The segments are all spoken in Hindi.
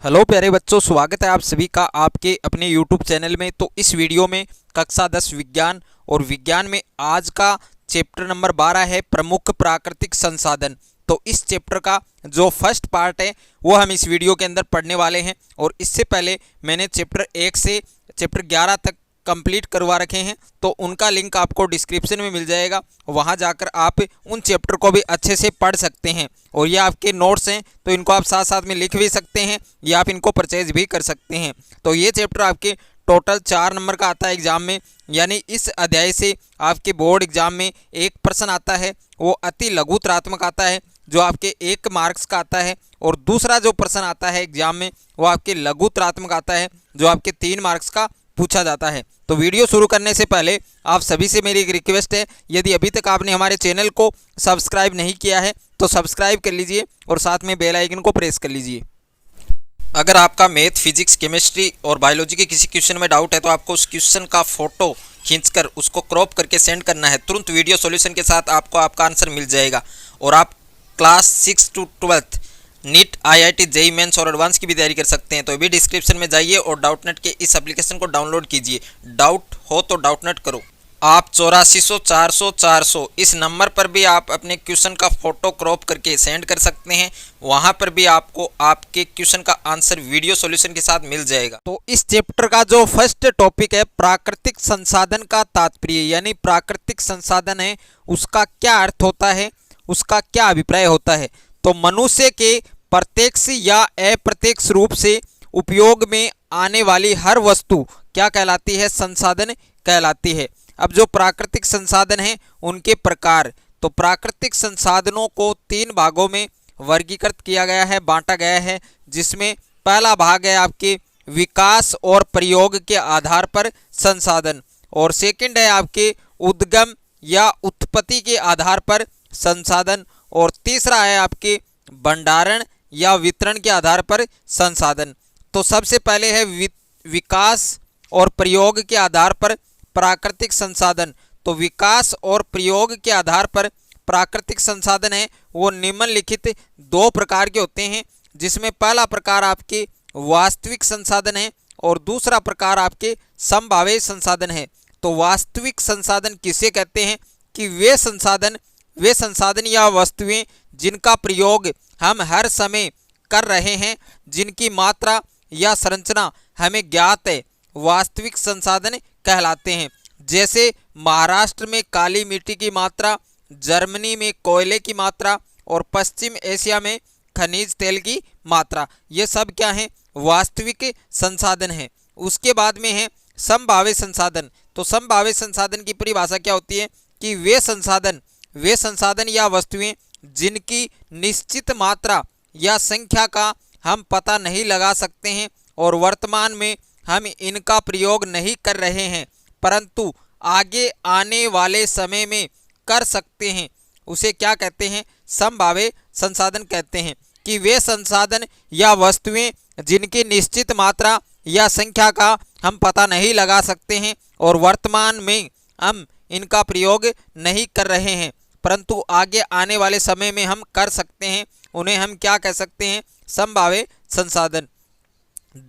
हेलो प्यारे बच्चों, स्वागत है आप सभी का आपके अपने YouTube चैनल में। तो इस वीडियो में कक्षा 10 विज्ञान और विज्ञान में आज का चैप्टर नंबर 12 है प्रमुख प्राकृतिक संसाधन। तो इस चैप्टर का जो फर्स्ट पार्ट है वो हम इस वीडियो के अंदर पढ़ने वाले हैं। और इससे पहले मैंने चैप्टर 1 से चैप्टर 11 तक कंप्लीट करवा रखे हैं, तो उनका लिंक आपको डिस्क्रिप्शन में मिल जाएगा। वहां जाकर आप उन चैप्टर को भी अच्छे से पढ़ सकते हैं। और ये आपके नोट्स हैं, तो इनको आप साथ साथ में लिख भी सकते हैं या आप इनको परचेज भी कर सकते हैं। तो ये चैप्टर आपके टोटल 4 नंबर का आता है एग्जाम में, यानी इस अध्याय से आपके बोर्ड एग्जाम में एक प्रश्न आता है, वो अति लघुत्रात्मक आता है जो आपके 1 मार्क्स का आता है। और दूसरा जो प्रश्न आता है एग्जाम में वो आपके लघुत्रात्मक आता है जो आपके 3 मार्क्स का पूछा जाता है। तो वीडियो शुरू करने से पहले आप सभी से मेरी एक रिक्वेस्ट है, यदि अभी तक आपने हमारे चैनल को सब्सक्राइब नहीं किया है तो सब्सक्राइब कर लीजिए और साथ में बेल आइकन को प्रेस कर लीजिए। अगर आपका मैथ, फिजिक्स, केमिस्ट्री और बायोलॉजी के किसी क्वेश्चन में डाउट है तो आपको उस क्वेश्चन का फोटो खींचकर उसको क्रॉप करके सेंड करना है। तुरंत वीडियो सॉल्यूशन के साथ आपको आपका आंसर मिल जाएगा। और आप class 6 to 12 NEET, IIT, JEE mains और एडवांस की भी तैयारी कर सकते हैं। तो अभी डिस्क्रिप्शन में जाइए और डाउटनेट के इस एप्लीकेशन को डाउनलोड कीजिए। डाउट हो तो डाउटनेट करो। आप 8400 400 400 इस नंबर पर भी आप अपने क्वेश्चन का फोटो क्रॉप करके सेंड कर सकते हैं। वहां पर भी आपको आपके क्वेश्चन का आंसर वीडियो सॉल्यूशन के साथ मिल जाएगा। तो इस चैप्टर का जो फर्स्ट टॉपिक है प्राकृतिक संसाधन का तात्पर्य, यानी प्राकृतिक संसाधन है उसका क्या अर्थ होता है, उसका क्या अभिप्राय होता है। तो मनुष्य के प्रत्यक्ष या अप्रत्यक्ष रूप से उपयोग में आने वाली हर वस्तु क्या कहलाती है? संसाधन कहलाती है। अब जो प्राकृतिक संसाधन हैं उनके प्रकार, तो प्राकृतिक संसाधनों को 3 भागों में वर्गीकृत किया गया है, बांटा गया है। जिसमें पहला भाग है आपके विकास और प्रयोग के आधार पर संसाधन, और सेकंड है आपके उद्गम या उत्पत्ति के आधार पर संसाधन, और तीसरा है आपके भंडारण या वितरण के आधार पर संसाधन। तो सबसे पहले है विकास और प्रयोग के आधार पर प्राकृतिक संसाधन। तो विकास और प्रयोग के आधार पर प्राकृतिक संसाधन है वो निम्नलिखित 2 प्रकार के होते हैं। जिसमें पहला प्रकार आपके वास्तविक संसाधन है और दूसरा प्रकार आपके संभाव्य संसाधन है। तो वास्तविक संसाधन किसे कहते हैं? कि वे संसाधन या वस्तुएं जिनका प्रयोग हम हर समय कर रहे हैं, जिनकी मात्रा या संरचना हमें ज्ञात है, वास्तविक संसाधन कहलाते हैं। जैसे महाराष्ट्र में काली मिट्टी की मात्रा, जर्मनी में कोयले की मात्रा और पश्चिम एशिया में खनिज तेल की मात्रा, ये सब क्या हैं? वास्तविक संसाधन हैं। उसके बाद में है संभाव्य संसाधन। तो संभाव्य संसाधन की परिभाषा क्या होती है? कि वे संसाधन या वस्तुएं जिनकी निश्चित मात्रा या संख्या का हम पता नहीं लगा सकते हैं और वर्तमान में हम इनका प्रयोग नहीं कर रहे हैं, परंतु आगे आने वाले समय में कर सकते हैं, उसे क्या कहते हैं? संभाव्य संसाधन कहते हैं। कि वे संसाधन या वस्तुएं जिनकी निश्चित मात्रा या संख्या का हम पता नहीं लगा सकते हैं और वर्तमान में हम इनका प्रयोग नहीं कर रहे हैं, परंतु आगे आने वाले समय में हम कर सकते हैं, उन्हें हम क्या कह सकते हैं? संभाव्य संसाधन।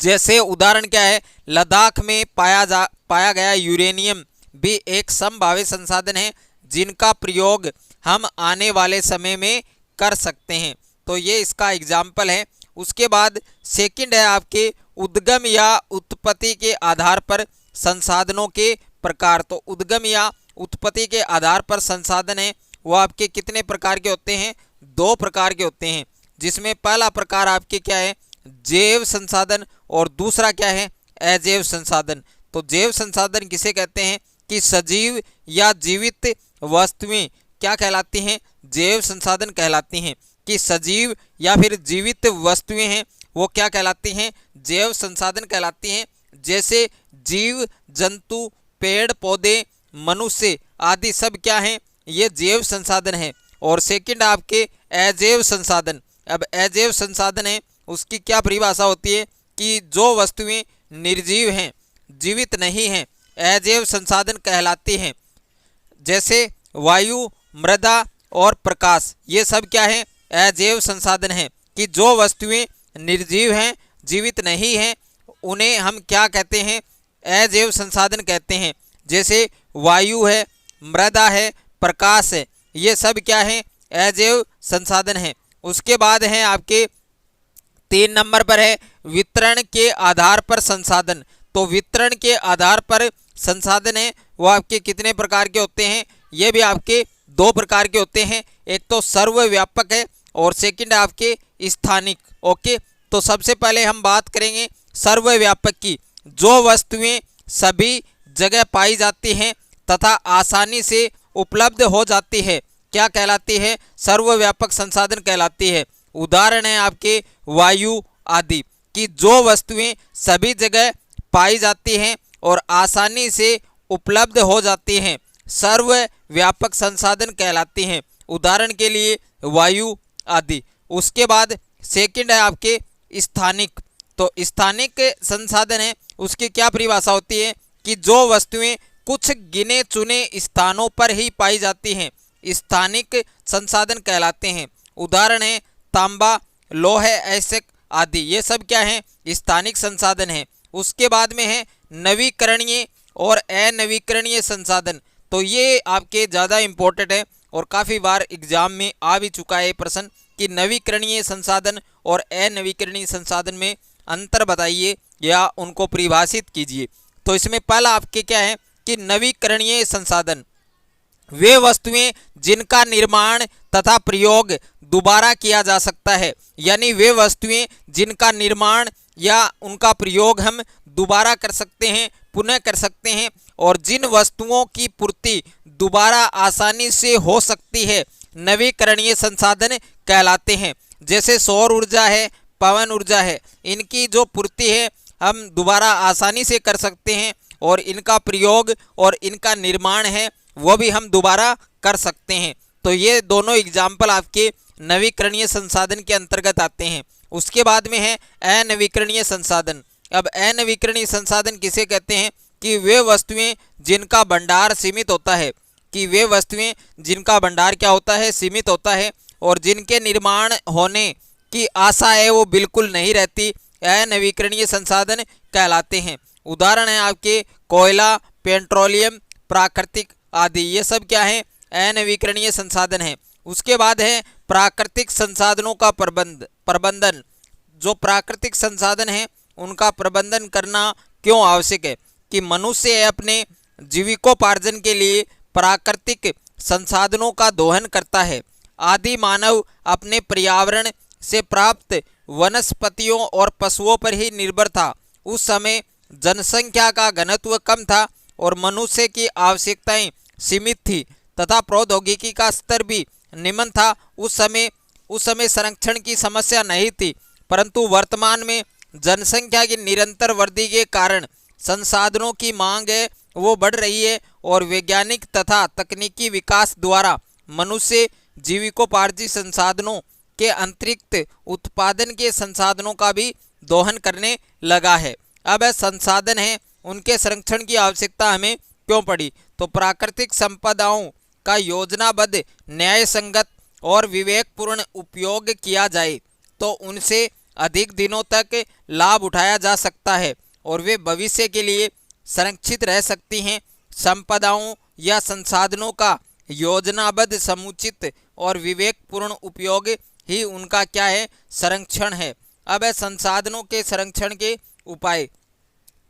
जैसे उदाहरण क्या है? लद्दाख में पाया गया यूरेनियम भी एक संभाव्य संसाधन है जिनका प्रयोग हम आने वाले समय में कर सकते हैं। तो ये इसका एग्जाम्पल है। उसके बाद सेकंड है आपके उद्गम या उत्पत्ति के आधार पर संसाधनों के प्रकार। तो उद्गम या उत्पत्ति के आधार पर संसाधन है वो आपके कितने प्रकार के होते हैं? 2 प्रकार के होते हैं। जिसमें पहला प्रकार आपके क्या है? जैव संसाधन, और दूसरा क्या है? अजैव संसाधन। तो जैव संसाधन किसे कहते हैं? कि सजीव या जीवित वस्तुएं क्या कहलाती हैं? जैव संसाधन कहलाती हैं। कि सजीव या फिर जीवित वस्तुएं हैं वो क्या कहलाती हैं? जैव संसाधन कहलाती हैं। जैसे जीव जंतु, पेड़ पौधे, मनुष्य आदि सब क्या हैं? ये जैव संसाधन है। और सेकंड आपके अजैव संसाधन। अब अजैव संसाधन है उसकी क्या परिभाषा होती है? कि जो वस्तुएं निर्जीव हैं, जीवित नहीं हैं, अजैव संसाधन कहलाती हैं। जैसे वायु, मृदा और प्रकाश, ये सब क्या है? अजैव संसाधन हैं। कि जो वस्तुएं निर्जीव हैं, जीवित नहीं हैं उन्हें हम क्या कहते हैं, अजैव संसाधन कहते हैं। जैसे वायु है, मृदा है, प्रकाश है, ये सब क्या है, अजैव संसाधन है। उसके बाद है आपके 3 नंबर पर है वितरण के आधार पर संसाधन। तो वितरण के आधार पर संसाधन है वो आपके कितने प्रकार के होते हैं, ये भी आपके 2 प्रकार के होते हैं। एक तो सर्वव्यापक है और सेकंड है आपके स्थानिक। ओके, तो सबसे पहले हम बात करेंगे सर्वव्यापक की। जो वस्तुएं सभी जगह पाई जाती हैं तथा आसानी से उपलब्ध हो जाती है क्या कहलाती है, सर्वव्यापक संसाधन कहलाती है। उदाहरण है आपके वायु आदि कि जो वस्तुएं सभी जगह पाई जाती हैं और आसानी से उपलब्ध हो जाती हैं सर्वव्यापक संसाधन कहलाती हैं। उदाहरण के लिए वायु आदि। उसके बाद सेकंड है आपके स्थानिक। तो स्थानिक संसाधन है उसकी क्या परिभाषा होती है कि जो वस्तुएं कुछ गिने चुने स्थानों पर ही पाई जाती हैं स्थानिक संसाधन कहलाते हैं। उदाहरण है तांबा, लोहे, ऐसक आदि, ये सब क्या हैं, स्थानिक संसाधन हैं। उसके बाद में है नवीकरणीय और अनवीकरणीय संसाधन। तो ये आपके ज़्यादा इम्पोर्टेंट है और काफ़ी बार एग्जाम में आ भी चुका है प्रश्न कि नवीकरणीय संसाधन और अनवीकरणीय संसाधन में अंतर बताइए या उनको परिभाषित कीजिए। तो इसमें पहला आपके क्या है कि नवीकरणीय संसाधन वे वस्तुएं जिनका निर्माण तथा प्रयोग दोबारा किया जा सकता है, यानी वे वस्तुएं जिनका निर्माण या उनका प्रयोग हम दोबारा कर सकते हैं, पुनः कर सकते हैं, और जिन वस्तुओं की पूर्ति दोबारा आसानी से हो सकती है नवीकरणीय संसाधन कहलाते हैं। जैसे सौर ऊर्जा है, पवन ऊर्जा है, इनकी जो पूर्ति है हम दोबारा आसानी से कर सकते हैं और इनका प्रयोग और इनका निर्माण है वो भी हम दोबारा कर सकते हैं। तो ये दोनों एग्जाम्पल आपके नवीकरणीय संसाधन के अंतर्गत आते हैं। उसके बाद में है अनवीकरणीय संसाधन। अब अनवीकरणीय संसाधन किसे कहते हैं कि वे वस्तुएं जिनका भंडार सीमित होता है, कि वे वस्तुएं जिनका भंडार क्या होता है, सीमित होता है, और जिनके निर्माण होने की आशा है वो बिल्कुल नहीं रहती, अनवीकरणीय संसाधन कहलाते हैं। उदाहरण है आपके कोयला, पेट्रोलियम, प्राकृतिक आदि, ये सब क्या है, अनवीकरणीय संसाधन है। उसके बाद है प्राकृतिक संसाधनों का प्रबंधन। जो प्राकृतिक संसाधन है उनका प्रबंधन करना क्यों आवश्यक है कि मनुष्य अपने जीविकोपार्जन के लिए प्राकृतिक संसाधनों का दोहन करता है। आदि मानव अपने पर्यावरण से प्राप्त वनस्पतियों और पशुओं पर ही निर्भर था। उस समय जनसंख्या का घनत्व कम था और मनुष्य की आवश्यकताएं सीमित थी तथा प्रौद्योगिकी का स्तर भी निम्न था। उस समय संरक्षण की समस्या नहीं थी, परंतु वर्तमान में जनसंख्या की निरंतर वृद्धि के कारण संसाधनों की मांग है वो बढ़ रही है और वैज्ञानिक तथा तकनीकी विकास द्वारा मनुष्य जीविकोपार्जित संसाधनों के अतिरिक्त उत्पादन के संसाधनों का भी दोहन करने लगा है। अब संसाधन है उनके संरक्षण की आवश्यकता हमें क्यों पड़ी, तो प्राकृतिक संपदाओं का योजनाबद्ध, न्याय संगत और विवेकपूर्ण उपयोग किया जाए तो उनसे अधिक दिनों तक लाभ उठाया जा सकता है और वे भविष्य के लिए संरक्षित रह सकती हैं। संपदाओं या संसाधनों का योजनाबद्ध, समुचित और विवेकपूर्ण उपयोग ही उनका क्या है, संरक्षण है। अब संसाधनों के संरक्षण के उपाय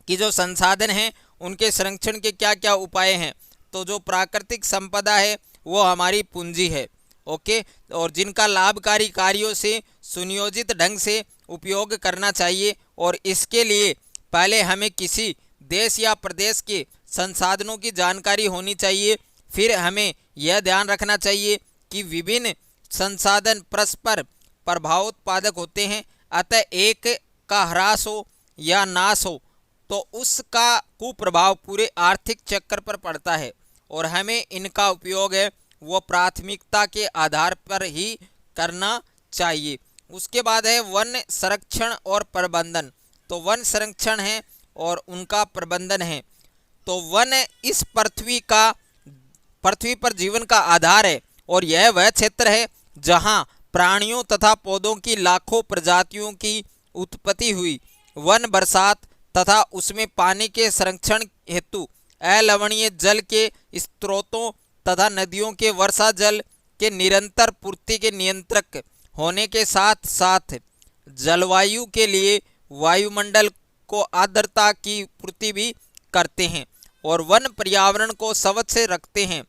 कि जो संसाधन हैं उनके संरक्षण के क्या क्या उपाय हैं, तो जो प्राकृतिक संपदा है वो हमारी पूंजी है, ओके, और जिनका लाभकारी कार्यों से सुनियोजित ढंग से उपयोग करना चाहिए। और इसके लिए पहले हमें किसी देश या प्रदेश के संसाधनों की जानकारी होनी चाहिए। फिर हमें यह ध्यान रखना चाहिए कि विभिन्न संसाधन परस्पर प्रभावोत्पादक होते हैं, अतः एक का ह्रास हो या नाश हो तो उसका कुप्रभाव पूरे आर्थिक चक्र पर पड़ता है और हमें इनका उपयोग है वो प्राथमिकता के आधार पर ही करना चाहिए। उसके बाद है वन संरक्षण और प्रबंधन। तो वन संरक्षण है और उनका प्रबंधन है। तो वन इस पृथ्वी पर जीवन का आधार है और यह वह क्षेत्र है जहां प्राणियों तथा पौधों की लाखों प्रजातियों की उत्पत्ति हुई। वन बरसात तथा उसमें पानी के संरक्षण हेतु अलवणीय जल के स्रोतों तथा नदियों के वर्षा जल के निरंतर पूर्ति के नियंत्रक होने के साथ साथ जलवायु के लिए वायुमंडल को आर्द्रता की पूर्ति भी करते हैं और वन पर्यावरण को स्वच्छ रखते हैं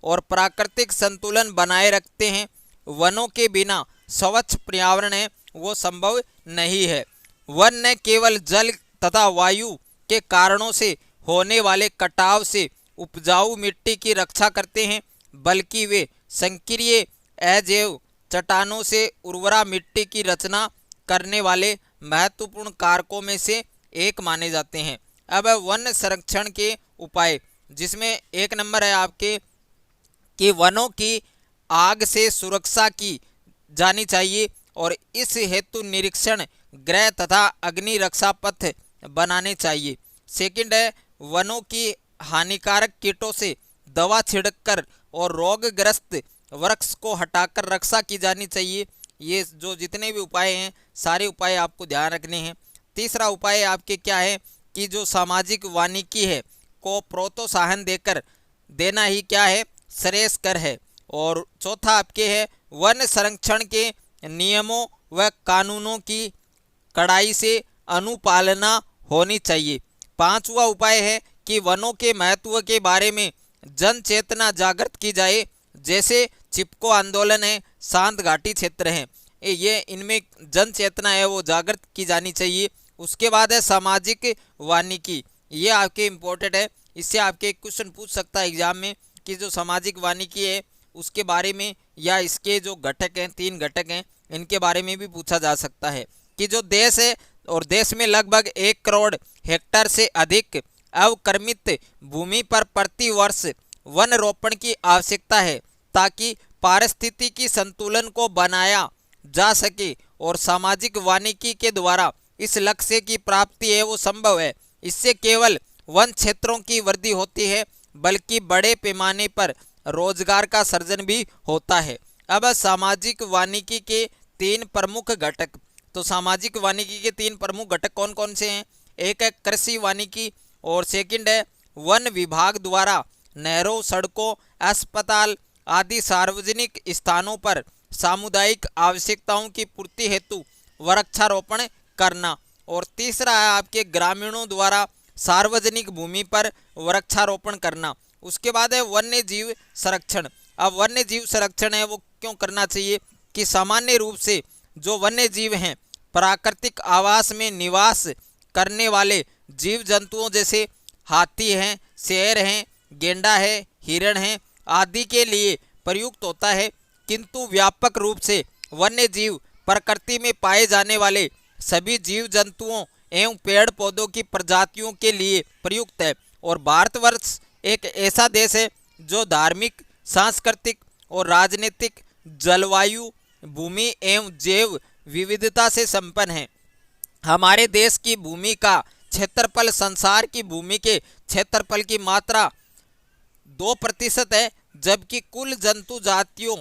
और प्राकृतिक संतुलन बनाए रखते हैं। वनों के बिना स्वच्छ पर्यावरण है वो संभव नहीं है। वन न केवल जल तथा वायु के कारणों से होने वाले कटाव से उपजाऊ मिट्टी की रक्षा करते हैं, बल्कि वे संक्रिय अजैव चट्टानों से उर्वरा मिट्टी की रचना करने वाले महत्वपूर्ण कारकों में से एक माने जाते हैं। अब वन संरक्षण के उपाय, जिसमें एक नंबर है आपके कि वनों की आग से सुरक्षा की जानी चाहिए और इस हेतु निरीक्षण गृह तथा अग्नि रक्षा पथ बनाने चाहिए। सेकंड है वनों की हानिकारक कीटों से दवा छिड़ककर और रोगग्रस्त वृक्ष को हटाकर रक्षा की जानी चाहिए। ये जो जितने भी उपाय हैं सारे उपाय आपको ध्यान रखने हैं। तीसरा उपाय आपके क्या है कि जो सामाजिक वानिकी है को प्रोत्साहन देकर देना ही क्या है श्रेयस्कर है। और चौथा आपके है वन संरक्षण के नियमों व कानूनों की कड़ाई से अनुपालना होनी चाहिए। पांचवा उपाय है कि वनों के महत्व के बारे में जन चेतना जागृत की जाए, जैसे चिपको आंदोलन है, शांत घाटी क्षेत्र हैं, ये इनमें जन चेतना है वो जागृत की जानी चाहिए। उसके बाद है सामाजिक वानिकी, ये आपके इम्पोर्टेंट है, इससे आपके क्वेश्चन पूछ सकता है एग्जाम में कि जो सामाजिक वानिकी है उसके बारे में या इसके जो घटक हैं 3 घटक हैं इनके बारे में भी पूछा जा सकता है कि जो देश है और देश में लगभग 1 करोड़ हेक्टेयर से अधिक अवक्रमित भूमि पर प्रति वर्ष वन रोपण की आवश्यकता है ताकि पारिस्थितिकी संतुलन को बनाया जा सके और सामाजिक वानिकी के द्वारा इस लक्ष्य की प्राप्ति है वो संभव है। इससे केवल वन क्षेत्रों की वृद्धि होती है बल्कि बड़े पैमाने पर रोजगार का सृजन भी होता है। अब सामाजिक वानिकी के 3 प्रमुख घटक, तो सामाजिक वानिकी के 3 प्रमुख घटक कौन कौन से हैं? एक है कृषि वानिकी और सेकंड है वन विभाग द्वारा नहरों, सड़कों, अस्पताल आदि सार्वजनिक स्थानों पर सामुदायिक आवश्यकताओं की पूर्ति हेतु वृक्षारोपण करना और तीसरा है आपके ग्रामीणों द्वारा सार्वजनिक भूमि पर वृक्षारोपण करना। उसके बाद है वन्य जीव संरक्षण। अब वन्य जीव संरक्षण है वो क्यों करना चाहिए कि सामान्य रूप से जो वन्य जीव हैं प्राकृतिक आवास में निवास करने वाले जीव जंतुओं जैसे हाथी हैं, शेर हैं, गेंडा है, हिरण हैं आदि के लिए प्रयुक्त होता है, किंतु व्यापक रूप से वन्य जीव प्रकृति में पाए जाने वाले सभी जीव जंतुओं एवं पेड़ पौधों की प्रजातियों के लिए प्रयुक्त है। और भारतवर्ष एक ऐसा देश है जो धार्मिक, सांस्कृतिक और राजनीतिक, जलवायु, भूमि एवं जैव विविधता से संपन्न है। हमारे देश की भूमि का क्षेत्रफल संसार की भूमि के क्षेत्रफल की मात्रा 2% है, जबकि कुल जंतु जातियों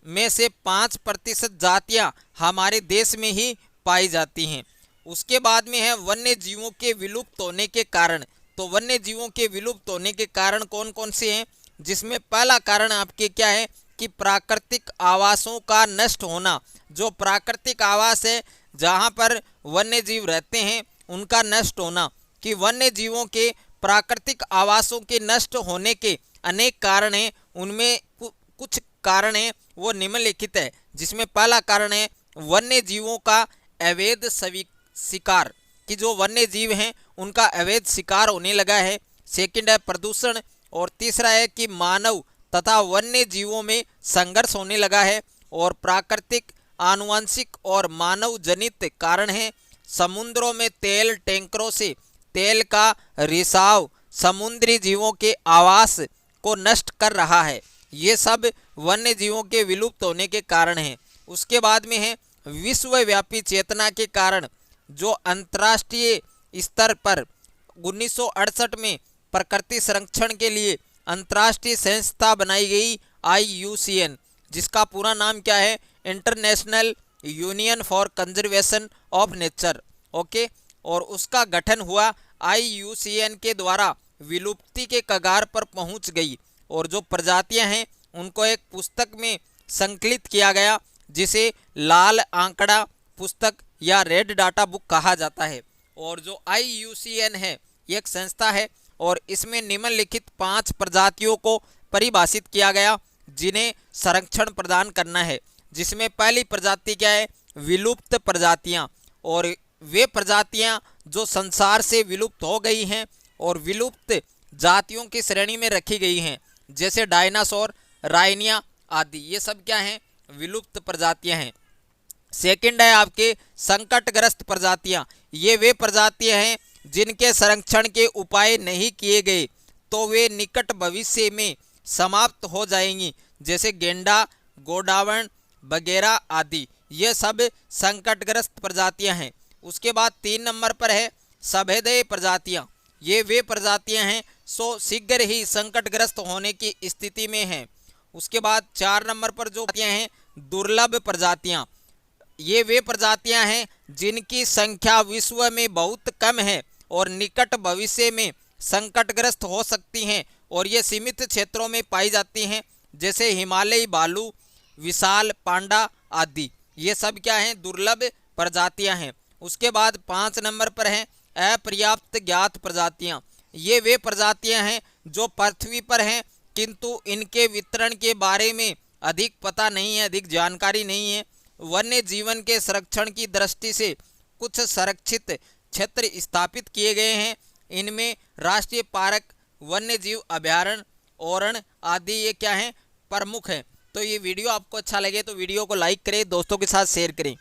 में से 5% जातियां हमारे देश में ही पाई जाती हैं। उसके बाद में है वन्य जीवों के विलुप्त होने के कारण। तो वन्य जीवों के विलुप्त होने के कारण कौन कौन से हैं? जिसमें पहला कारण आपके क्या है कि प्राकृतिक आवासों का नष्ट होना। जो प्राकृतिक आवास है जहां पर वन्य जीव रहते हैं उनका नष्ट होना, कि वन्य जीवों के प्राकृतिक आवासों के नष्ट होने के अनेक कारण हैं। उनमें कुछ कारण हैं वो निम्नलिखित है, जिसमें पहला कारण है वन्य जीवों का अवैध शिकार, कि जो वन्य जीव हैं उनका अवैध शिकार होने लगा है। सेकंड है प्रदूषण और तीसरा है कि मानव तथा वन्य जीवों में संघर्ष होने लगा है। और प्राकृतिक, आनुवंशिक और मानव जनित कारण है। समुद्रों में तेल टैंकरों से तेल का रिसाव समुद्री जीवों के आवास को नष्ट कर रहा है। ये सब वन्य जीवों के विलुप्त होने के कारण हैं। उसके बाद में है विश्वव्यापी चेतना के कारण, जो अंतर्राष्ट्रीय स्तर पर 1968 में प्रकृति संरक्षण के लिए अंतर्राष्ट्रीय संस्था बनाई गई IUCN, जिसका पूरा नाम क्या है? International union for conservation of nature. Okay, और उसका गठन हुआ IUCN के द्वारा विलुप्ति के कगार पर पहुंच गई। और जो प्रजातियां हैं उनको एक पुस्तक में संकलित किया गया जिसे लाल आंकड़ा पुस्तक या रेड डाटा बुक कहा जाता है। और जो IUCN है ये एक संस्था है और इसमें निम्नलिखित 5 प्रजातियों को परिभाषित किया गया जिन्हें संरक्षण प्रदान करना है, जिसमें पहली प्रजाति क्या है, विलुप्त प्रजातियां। और वे प्रजातियां जो संसार से विलुप्त हो गई हैं और विलुप्त जातियों की श्रेणी में रखी गई हैं, जैसे डायनासोर, राइनिया आदि, ये सब क्या हैं, विलुप्त प्रजातियां हैं। सेकंड है आपके संकटग्रस्त प्रजातियां। ये वे प्रजातियां हैं जिनके संरक्षण के उपाय नहीं किए गए तो वे निकट भविष्य में समाप्त हो जाएंगी, जैसे गेंडा, गोडावण वगैरह आदि, ये सब संकटग्रस्त प्रजातियां हैं। उसके बाद 3 नंबर पर है सभेदय प्रजातियां। ये वे प्रजातियां हैं सो शीघ्र ही संकटग्रस्त होने की स्थिति में हैं। उसके बाद 4 नंबर पर जो प्रजातियां हैं दुर्लभ प्रजातियां। ये वे प्रजातियां हैं जिनकी संख्या विश्व में बहुत कम है और निकट भविष्य में संकटग्रस्त हो सकती हैं और ये सीमित क्षेत्रों में पाई जाती हैं, जैसे हिमालयी भालू, विशाल पांडा आदि, ये सब क्या हैं, दुर्लभ प्रजातियां हैं। उसके बाद 5 नंबर पर हैं अपर्याप्त ज्ञात प्रजातियां। ये वे प्रजातियां हैं जो पृथ्वी पर हैं किंतु इनके वितरण के बारे में अधिक पता नहीं है, अधिक जानकारी नहीं है। वन्य जीवन के संरक्षण की दृष्टि से कुछ संरक्षित क्षेत्र स्थापित किए गए हैं। इनमें राष्ट्रीय पार्क, वन्य जीव अभयारण्य, ओरण आदि ये क्या हैं, प्रमुख हैं। तो ये वीडियो आपको अच्छा लगे तो वीडियो को लाइक करें, दोस्तों के साथ शेयर करें।